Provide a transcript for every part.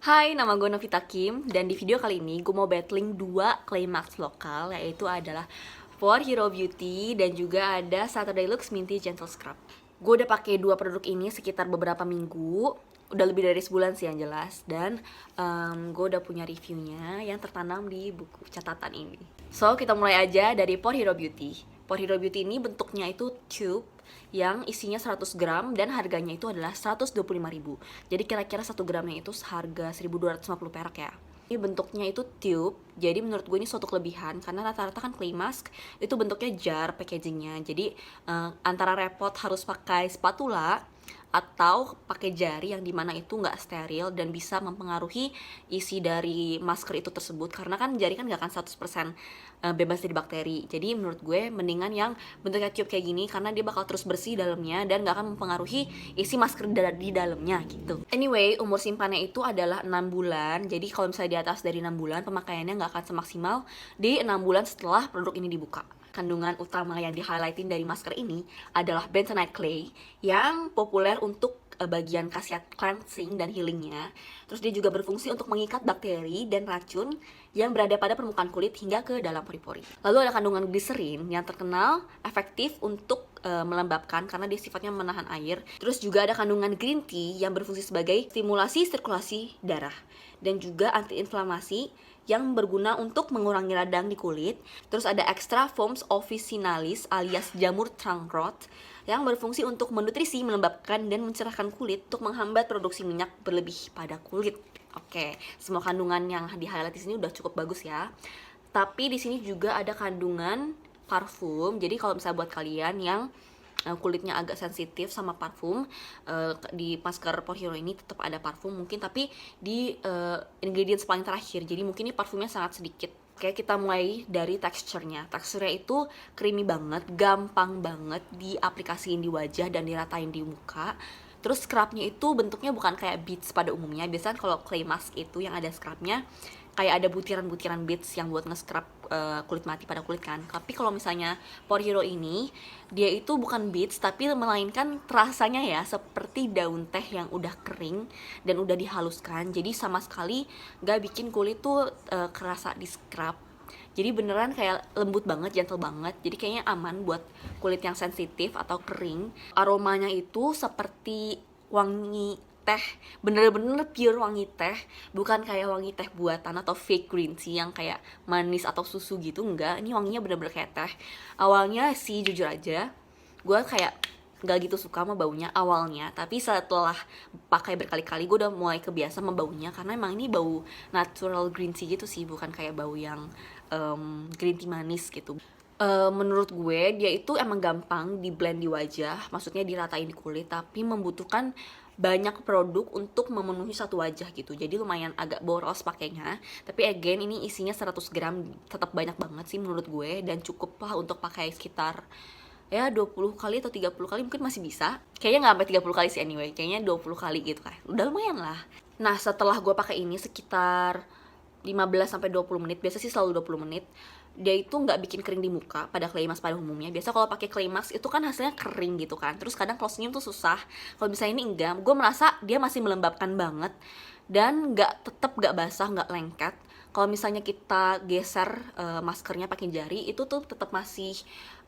Hai, nama gue Novita Kim, dan di video kali ini gue mau battling dua clay mask lokal, yaitu adalah For Hero Beauty dan juga ada Saturday Lux Minty Gentle Scrub. Gue udah pakai dua produk ini sekitar beberapa minggu, udah lebih dari sebulan sih yang jelas, dan gue udah punya reviewnya yang tertanam di buku catatan ini. So, kita mulai aja dari For Hero Beauty. For Hero Beauty ini bentuknya itu tube yang isinya 100 gram dan harganya itu adalah 125.000. Jadi kira-kira 1 gramnya itu seharga 1.250 perak ya. Ini bentuknya itu tube, jadi menurut gue ini suatu kelebihan karena rata-rata kan clay mask itu bentuknya jar packagingnya. Jadi antara repot harus pakai spatula atau pakai jari yang dimana itu nggak steril dan bisa mempengaruhi isi dari masker itu tersebut, karena kan jari kan nggak akan 100% bebas dari bakteri. Jadi menurut gue mendingan yang bentuknya tube kayak gini karena dia bakal terus bersih dalamnya dan nggak akan mempengaruhi isi masker di dalamnya gitu. Anyway, umur simpannya itu adalah 6 bulan. Jadi kalau misalnya di atas dari 6 bulan, pemakaiannya nggak akan semaksimal di 6 bulan setelah produk ini dibuka. Kandungan utama yang di-highlightin dari masker ini adalah bentonite clay yang populer untuk bagian khasiat cleansing dan healingnya. Terus dia juga berfungsi untuk mengikat bakteri dan racun yang berada pada permukaan kulit hingga ke dalam pori-pori. Lalu ada kandungan gliserin yang terkenal efektif untuk melembabkan karena dia sifatnya menahan air. Terus juga ada kandungan green tea yang berfungsi sebagai stimulasi sirkulasi darah dan juga antiinflamasi yang berguna untuk mengurangi radang di kulit. Terus ada extra foams officinalis alias jamur trangkrot yang berfungsi untuk menutrisi, melembabkan, dan mencerahkan kulit untuk menghambat produksi minyak berlebih pada kulit. Oke, semua kandungan yang di-highlight di sini udah cukup bagus ya. Tapi di sini juga ada kandungan parfum. Jadi kalau misalnya buat kalian yang kulitnya agak sensitif sama parfum, di masker For Hero ini tetap ada parfum mungkin, tapi di ingredients paling terakhir. Jadi mungkin ini parfumnya sangat sedikit. Oke, kita mulai dari teksturnya. Teksturnya itu creamy banget, gampang banget diaplikasiin di wajah dan diratain di muka. Terus scrubnya itu bentuknya bukan kayak beads pada umumnya. Biasanya kalau clay mask itu yang ada scrubnya kayak ada butiran-butiran beads yang buat nge-scrub kulit mati pada kulit kan. Tapi kalau misalnya For Hero ini, dia itu bukan beads tapi melainkan rasanya ya seperti daun teh yang udah kering dan udah dihaluskan. Jadi sama sekali gak bikin kulit tuh kerasa di scrub. Jadi beneran kayak lembut banget, gentle banget. Jadi kayaknya aman buat kulit yang sensitif atau kering. Aromanya itu seperti wangi teh, bener-bener pure wangi teh, bukan kayak wangi teh buatan atau fake green tea yang kayak manis atau susu gitu. Enggak, ini wanginya bener-bener kayak teh. Awalnya sih jujur aja gue kayak gak gitu suka sama baunya awalnya, tapi setelah pakai berkali-kali gue udah mulai kebiasa sama baunya, karena emang ini bau natural green tea gitu sih, bukan kayak bau yang green tea manis gitu. Menurut gue dia itu emang gampang di blend di wajah, maksudnya diratain di kulit, tapi membutuhkan banyak produk untuk memenuhi satu wajah gitu. Jadi lumayan agak boros pakainya. Tapi again ini isinya 100 gram, tetap banyak banget sih menurut gue, dan cukup lah untuk pakai sekitar ya 20 kali atau 30 kali mungkin masih bisa. Kayaknya nggak sampai 30 kali sih anyway, kayaknya 20 kali gitu kan. Udah lumayan lah. Nah, setelah gue pakai ini sekitar 15 sampai 20 menit, biasa sih selalu 20 menit. Dia itu nggak bikin kering di muka pada clay mask pada umumnya. Biasa kalau pakai clay mask itu kan hasilnya kering gitu kan. Terus kadang kalau senyum tuh susah. Kalau misalnya ini enggak, gue merasa dia masih melembabkan banget dan tetap nggak basah, nggak lengket. Kalau misalnya kita geser maskernya pakai jari, itu tuh tetap masih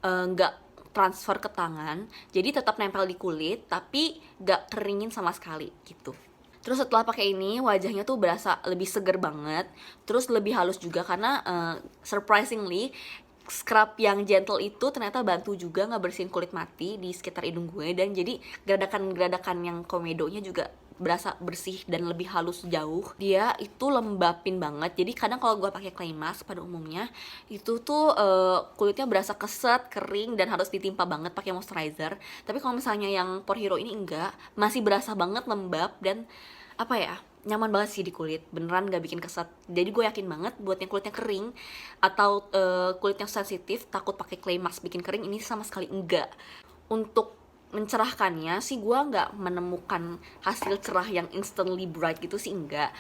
nggak transfer ke tangan, jadi tetap nempel di kulit tapi gak keringin sama sekali gitu. Terus setelah pakai ini wajahnya tuh berasa lebih seger banget, terus lebih halus juga karena surprisingly scrub yang gentle itu ternyata bantu juga ngebersihin kulit mati di sekitar hidung gue, dan jadi geradakan-geradakan yang komedonya juga berasa bersih dan lebih halus jauh. Dia itu lembapin banget. Jadi kadang kalau gue pakai clay mask pada umumnya itu tuh kulitnya berasa keset, kering, dan harus ditimpa banget pakai moisturizer. Tapi kalau misalnya yang For Hero ini enggak, masih berasa banget lembab dan apa ya, nyaman banget sih di kulit, beneran gak bikin keset. Jadi gue yakin banget buat yang kulitnya kering atau kulit yang sensitif takut pakai clay mask bikin kering, ini sama sekali enggak. Untuk mencerahkannya sih gue nggak menemukan hasil cerah yang instantly bright gitu sih, enggak.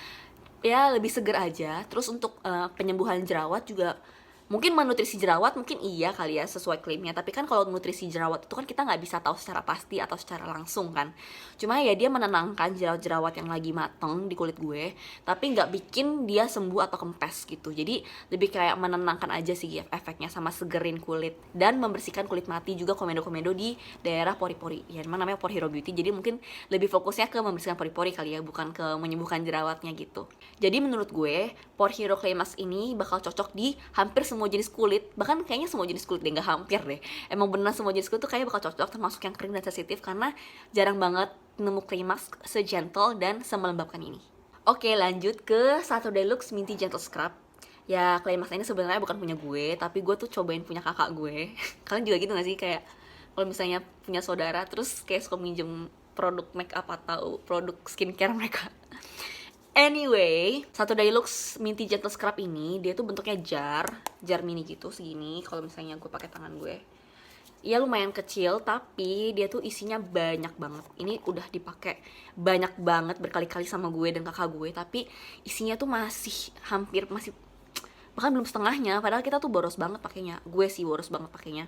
Ya lebih seger aja. Terus untuk penyembuhan jerawat juga Mungkin menutrisi jerawat mungkin iya kali ya sesuai klaimnya, tapi kan kalau nutrisi jerawat itu kan kita nggak bisa tahu secara pasti atau secara langsung kan. Cuma ya dia menenangkan jerawat-jerawat yang lagi mateng di kulit gue, tapi nggak bikin dia sembuh atau kempes gitu. Jadi lebih kayak menenangkan aja sih efeknya, sama segerin kulit dan membersihkan kulit mati juga, komedo-komedo di daerah pori-pori. Ya emang namanya Pore Hero Beauty, jadi mungkin lebih fokusnya ke membersihkan pori-pori kali ya, bukan ke menyembuhkan jerawatnya gitu. Jadi menurut gue Pore Hero Clay Mask ini bakal cocok di hampir semua jenis kulit, bahkan kayaknya semua jenis kulit deh, nggak hampir deh, emang benar semua jenis kulit tuh kayak bakal cocok, termasuk yang kering dan sensitif, karena jarang banget nemu clay mask segentle dan semelembabkan ini. Oke, lanjut ke Saturday Looks Minty Gentle Scrub. Ya, clay mask ini sebenarnya bukan punya gue, tapi gue tuh cobain punya kakak gue. Kalian juga gitu gak sih, kayak kalau misalnya punya saudara terus kayak suka minjem produk make up atau produk skincare mereka. Anyway, Saturday Looks Minty Gentle Scrub ini dia tuh bentuknya jar mini gitu segini. Kalau misalnya gue pakai tangan gue, ya lumayan kecil, tapi dia tuh isinya banyak banget. Ini udah dipakai banyak banget berkali-kali sama gue dan kakak gue, tapi isinya tuh masih bahkan belum setengahnya. Padahal kita tuh boros banget pakainya. Gue sih boros banget pakainya.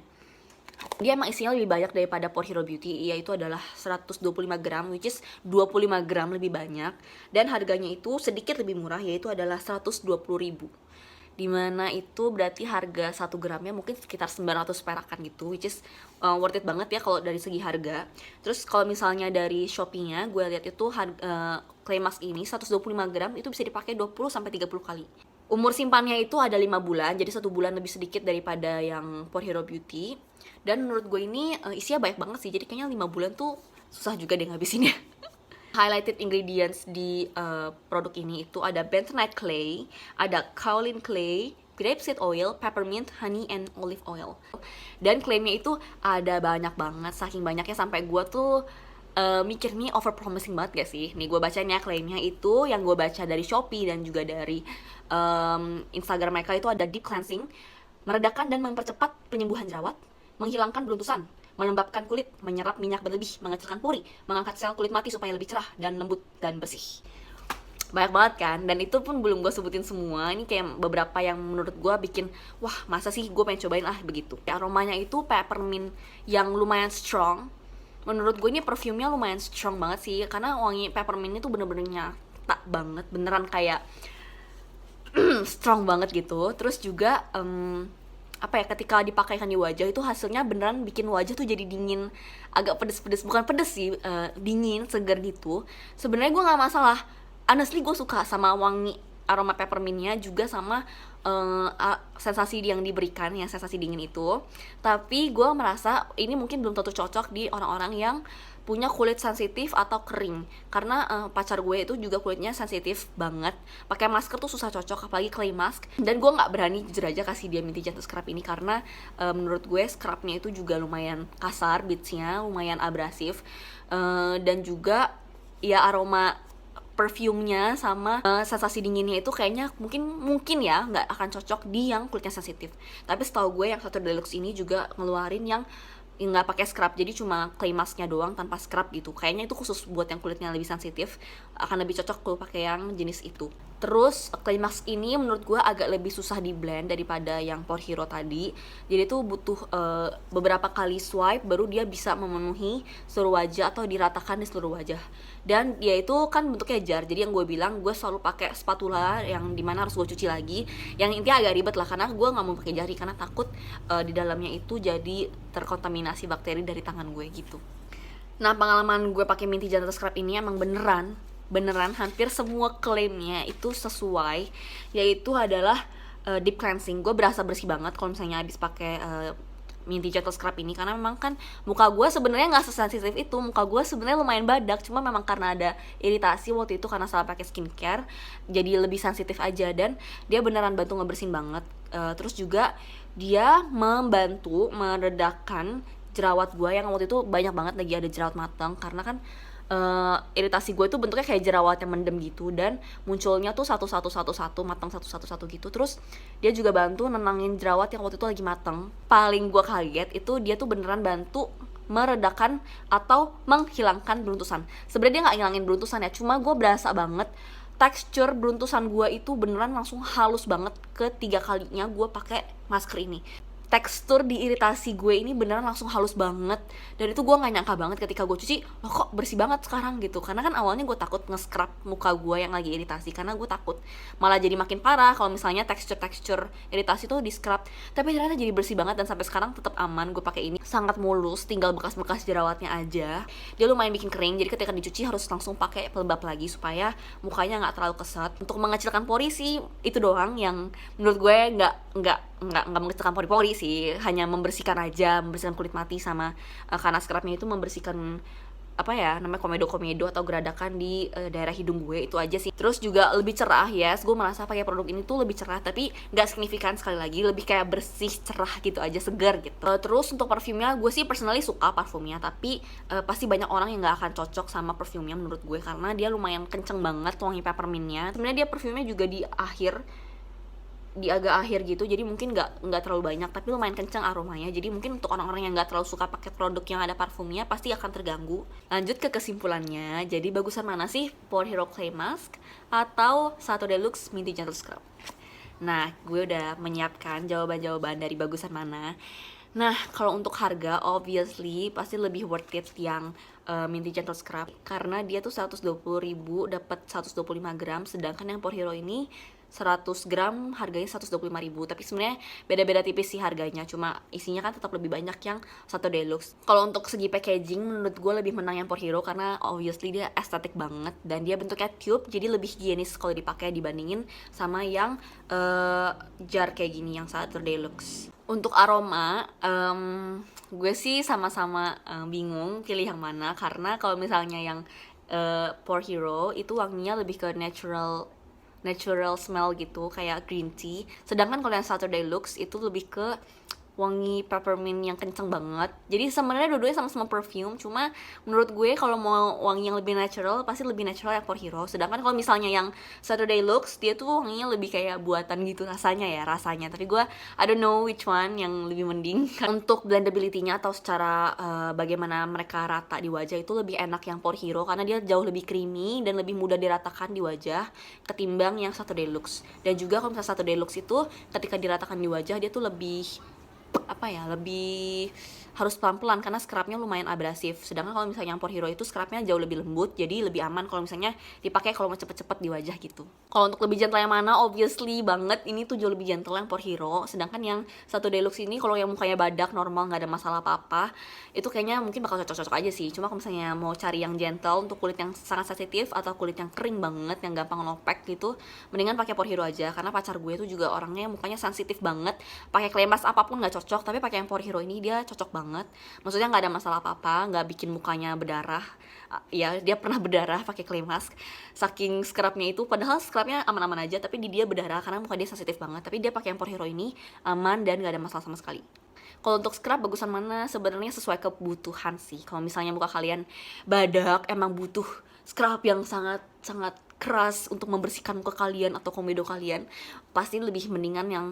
Dia emang isinya lebih banyak daripada Pore Hero Beauty, yaitu adalah 125 gram, which is 25 gram lebih banyak. Dan harganya itu sedikit lebih murah, yaitu adalah 120.000. Dimana itu berarti harga 1 gramnya mungkin sekitar 900 perakan gitu, which is worth it banget ya kalau dari segi harga. Terus kalau misalnya dari Shopee-nya, gue lihat itu clay mask ini 125 gram itu bisa dipakai 20-30 kali. Umur simpannya itu ada 5 bulan, jadi 1 bulan lebih sedikit daripada yang Pore Hero Beauty. Dan menurut gue ini isinya banyak banget sih, jadi kayaknya 5 bulan tuh susah juga deh ngabisinnya. Highlighted ingredients di produk ini itu ada bentonite clay, ada kaolin clay, grapeseed oil, peppermint, honey, and olive oil. Dan klaimnya itu ada banyak banget, saking banyaknya sampai gue tuh mikir nih over promising banget gak sih? Nih gue bacanya klaimnya itu, yang gue baca dari Shopee dan juga dari Instagram mereka itu ada deep cleansing, meredakan dan mempercepat penyembuhan jerawat, menghilangkan beruntusan, melembabkan kulit, menyerap minyak berlebih, mengecilkan pori, mengangkat sel kulit mati supaya lebih cerah dan lembut dan bersih. Banyak banget kan, dan itu pun belum gue sebutin semua. Ini kayak beberapa yang menurut gue bikin, wah masa sih gue pengen cobain begitu. Aromanya itu peppermint yang lumayan strong. Menurut gue ini perfumnya lumayan strong banget sih, karena wangi peppermint itu bener-bener nyata banget, beneran kayak strong banget gitu. Terus juga ketika dipakaikan di wajah itu hasilnya beneran bikin wajah tuh jadi dingin, agak pedes-pedes, bukan pedes sih, dingin, segar gitu. Sebenarnya gue nggak masalah, honestly gue suka sama wangi aroma peppermintnya juga sama sensasi yang diberikan, yang sensasi dingin itu. Tapi gue merasa ini mungkin belum tentu cocok di orang-orang yang punya kulit sensitif atau kering, karena pacar gue itu juga kulitnya sensitif banget, pakai masker tuh susah cocok, apalagi clay mask. Dan gue nggak berani jujur aja kasih dia Minty Gentle Scrub ini, karena menurut gue scrubnya itu juga lumayan kasar, beadsnya lumayan abrasif, dan juga ya aroma perfumnya sama sensasi dinginnya itu kayaknya mungkin ya nggak akan cocok di yang kulitnya sensitif. Tapi setahu gue yang Saturday Looks ini juga ngeluarin yang nggak pakai scrub, jadi cuma clay masknya doang tanpa scrub gitu. Kayaknya itu khusus buat yang kulitnya lebih sensitif, akan lebih cocok kalau pakai yang jenis itu. Terus clay mask ini menurut gue agak lebih susah di blend daripada yang Pore Hero tadi. Jadi tuh butuh beberapa kali swipe baru dia bisa memenuhi seluruh wajah atau diratakan di seluruh wajah. Dan dia itu kan bentuknya jar, jadi yang gue bilang gue selalu pakai spatula yang dimana harus gue cuci lagi. Yang intinya agak ribet lah, karena gue nggak mau pakai jari karena takut di dalamnya itu jadi terkontaminasi bakteri dari tangan gue gitu. Nah, pengalaman gue pakai Minty Gentle Scrub ini emang beneran hampir semua klaimnya itu sesuai, yaitu adalah deep cleansing. Gue berasa bersih banget kalau misalnya habis pakai Minty Gentle Scrub ini, karena memang kan muka gue sebenarnya nggak sesensitif itu, muka gue sebenarnya lumayan badak, cuma memang karena ada iritasi waktu itu karena salah pakai skincare, jadi lebih sensitif aja. Dan dia beneran bantu ngebersihin banget. Terus juga dia membantu meredakan jerawat gue yang waktu itu banyak banget lagi ada jerawat matang, karena kan iritasi gue tuh bentuknya kayak jerawat yang mendem gitu, dan munculnya tuh satu matang satu gitu. Terus dia juga bantu nenangin jerawat yang waktu itu lagi matang. Paling gue kaget itu dia tuh beneran bantu meredakan atau menghilangkan beruntusan. Sebenarnya dia nggak ngilangin beruntusan ya, cuma gue berasa banget tekstur beruntusan gue itu beneran langsung halus banget ketiga kalinya gue pakai masker ini. Tekstur di iritasi gue ini beneran langsung halus banget, dan itu gue nggak nyangka banget ketika gue cuci, loh kok bersih banget sekarang gitu. Karena kan awalnya gue takut nge-scrub muka gue yang lagi iritasi, karena gue takut malah jadi makin parah kalau misalnya tekstur iritasi tuh di scrub. Tapi ternyata jadi bersih banget, dan sampai sekarang tetap aman. Gue pakai ini sangat mulus, tinggal bekas-bekas jerawatnya aja. Dia lumayan bikin kering, jadi ketika dicuci harus langsung pakai pelembab lagi supaya mukanya nggak terlalu keset. Untuk mengecilkan pori sih itu doang yang menurut gue nggak mengecilkan pori-pori sih, hanya membersihkan aja, membersihkan kulit mati sama karena scrubnya itu membersihkan apa ya namanya, komedo atau geradakan di daerah hidung gue, itu aja sih. Terus juga lebih cerah, yes, gue merasa pakai produk ini tuh lebih cerah, tapi nggak signifikan, sekali lagi lebih kayak bersih, cerah gitu aja, segar gitu. Terus untuk parfumnya, gue sih personally suka parfumnya, tapi pasti banyak orang yang nggak akan cocok sama parfumnya menurut gue, karena dia lumayan kenceng banget wangi peppermintnya. Sebenarnya dia parfumnya juga di agak akhir gitu, jadi mungkin nggak terlalu banyak, tapi lumayan kenceng aromanya. Jadi mungkin untuk orang-orang yang nggak terlalu suka pakai produk yang ada parfumnya pasti akan terganggu. Lanjut ke kesimpulannya, jadi bagusan mana sih Pore Hero Clay Mask atau Sato Deluxe Minty Gentle Scrub? Nah, gue udah menyiapkan jawaban-jawaban dari bagusan mana. Nah, kalau untuk harga, obviously pasti lebih worth it yang Minty Gentle Scrub, karena dia tuh 120.000 dapat 125 gram, sedangkan yang Pore Hero ini 100 gram harganya 125.000. Tapi sebenarnya beda-beda tipis sih harganya, cuma isinya kan tetap lebih banyak yang Sato Deluxe. Kalau untuk segi packaging, menurut gue lebih menang yang Pore Hero, karena obviously dia estetik banget dan dia bentuknya tube, jadi lebih higienis kalau dipakai dibandingin sama yang jar kayak gini yang Sato Deluxe. Untuk aroma, gue sih sama-sama bingung pilih yang mana, karena kalau misalnya yang Pore Hero itu wanginya lebih ke natural smell gitu, kayak green tea. Sedangkan kalau yang Sato Deluxe itu lebih ke wangi peppermint yang kenceng banget. Jadi sebenarnya dua-duanya sama-sama perfume, cuma menurut gue kalau mau wangi yang lebih natural pasti lebih natural yang Pore Hero. Sedangkan kalau misalnya yang Sato Deluxe, dia tuh wanginya lebih kayak buatan gitu rasanya. Tapi gue I don't know which one yang lebih mending. Untuk blendability-nya atau secara bagaimana mereka rata di wajah, itu lebih enak yang Pore Hero karena dia jauh lebih creamy dan lebih mudah diratakan di wajah ketimbang yang Sato Deluxe. Dan juga kalau misalnya Sato Deluxe itu ketika diratakan di wajah, dia tuh lebih harus pelan-pelan karena scrubnya lumayan abrasif. Sedangkan kalau misalnya yang Pore Hero itu scrubnya jauh lebih lembut, jadi lebih aman kalau misalnya dipakai kalau mau cepet-cepet di wajah gitu. Kalau untuk lebih gentle yang mana, obviously banget ini tuh jauh lebih gentle yang Pore Hero. Sedangkan yang Sato Deluxe ini kalau yang mukanya badak normal nggak ada masalah apa-apa, itu kayaknya mungkin bakal cocok-cocok aja sih. Cuma kalau misalnya mau cari yang gentle untuk kulit yang sangat sensitif atau kulit yang kering banget, yang gampang lopek gitu, mendingan pakai Pore Hero aja. Karena pacar gue tuh juga orangnya mukanya sensitif banget, pakai clay mask apapun nggak cocok, tapi pakai yang Pore Hero ini dia cocok banget. Maksudnya nggak ada masalah apa-apa, nggak bikin mukanya berdarah. Ya, dia pernah berdarah pakai clay mask saking scrubnya itu, padahal scrubnya aman-aman aja, tapi di dia berdarah karena muka dia sensitif banget. Tapi dia pakai yang Pore Hero ini aman dan nggak ada masalah sama sekali. Kalau untuk scrub bagusan mana, sebenarnya sesuai kebutuhan sih. Kalau misalnya muka kalian badak, emang butuh scrub yang sangat keras untuk membersihkan muka kalian atau komedo kalian, pasti lebih mendingan yang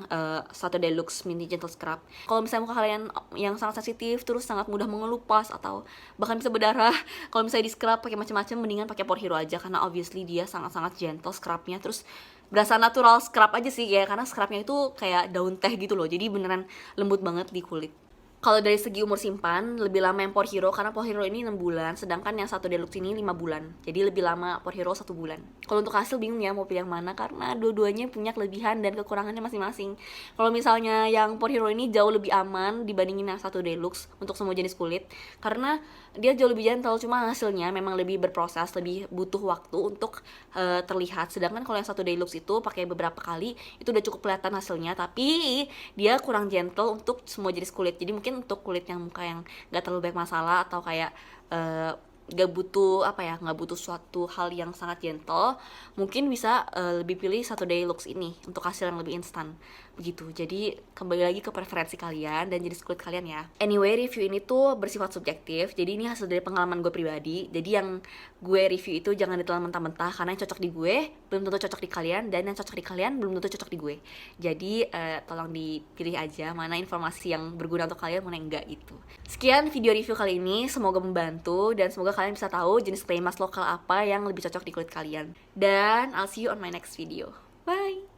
Sato Deluxe Minty Gentle Scrub. Kalau misalnya muka kalian yang sangat sensitif, terus sangat mudah mengelupas atau bahkan bisa berdarah, kalau misalnya di scrub pakai macam-macam, mendingan pakai Pore Hero aja karena obviously dia sangat-sangat gentle scrubnya. Terus berasa natural scrub aja sih ya, karena scrubnya itu kayak daun teh gitu loh, jadi beneran lembut banget di kulit. Kalau dari segi umur simpan, lebih lama yang Pore Hero karena Pore Hero ini 6 bulan, sedangkan yang Sato Deluxe ini 5 bulan. Jadi lebih lama Pore Hero 1 bulan. Kalau untuk hasil bingung ya mau pilih yang mana, karena dua-duanya punya kelebihan dan kekurangannya masing-masing. Kalau misalnya yang Pore Hero ini jauh lebih aman dibandingin yang Sato Deluxe untuk semua jenis kulit, karena dia jauh lebih gentle, cuma hasilnya memang lebih berproses, lebih butuh waktu untuk terlihat. Sedangkan kalau yang Sato Deluxe itu pakai beberapa kali itu udah cukup kelihatan hasilnya, tapi dia kurang gentle untuk semua jenis kulit. Jadi mungkin untuk kulit yang muka yang nggak terlalu banyak masalah atau kayak nggak butuh suatu hal yang sangat gentle, mungkin bisa lebih pilih Sato Deluxe ini untuk hasil yang lebih instan begitu. Jadi kembali lagi ke preferensi kalian dan jenis kulit kalian ya. Anyway, review ini tuh bersifat subjektif, jadi ini hasil dari pengalaman gue pribadi. Jadi yang gue review itu jangan ditelan mentah-mentah, karena yang cocok di gue belum tentu cocok di kalian, dan yang cocok di kalian belum tentu cocok di gue. Jadi tolong dipilih aja mana informasi yang berguna untuk kalian, mana yang enggak gitu. Sekian video review kali ini, semoga membantu dan semoga semoga kalian bisa tahu jenis clay mask lokal apa yang lebih cocok di kulit kalian. Dan I'll see you on my next video. Bye!